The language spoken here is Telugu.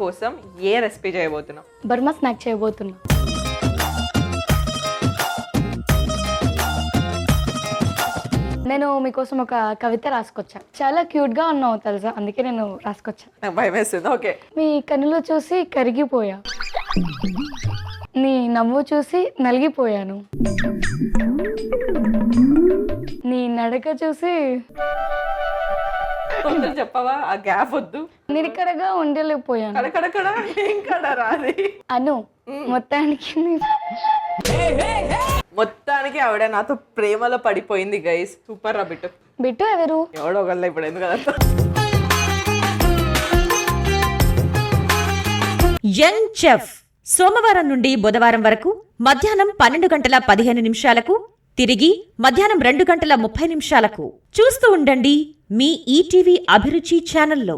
కోసం ఏ రెసిపీ చేయబోతున్నావు? బర్మా స్నాక్ చేయబోతున్నా. నేను మీకోసం ఒక కవిత రాసుకొచ్చా. చాలా క్యూట్ గా ఉన్నావు తెలుసా, అందుకే నేను రాసుకొచ్చా. నాకు భయం వేస్తుంది. ఓకే. మీ కన్నులు చూసి కరిగిపోయా, నీ నవ్వు చూసి నలిగిపోయాను, నీ నడక చూసి చెప్పవా? ఆ గ్యాప్ వద్దు. నిరికడగా ఉండలేకపోయాను. కడకడకడ ఏం కడ రాది అను మొత్తానికి ఆవిడ నాతో ప్రేమలో పడిపోయింది గైస్. సూపర్ రా బిట్టు. బిట్టు ఎవరు? ఎవడో ఒకళ్ళ ఇప్పుడు ఎందుకు కదా. యంగ్ చెఫ్ సోమవారం నుండి బుధవారం వరకు మధ్యాహ్నం 12:15 తిరిగి మధ్యాహ్నం 2:30 చూస్తూ ఉండండి మీ ఈటీవీ అభిరుచి ఛానల్లో.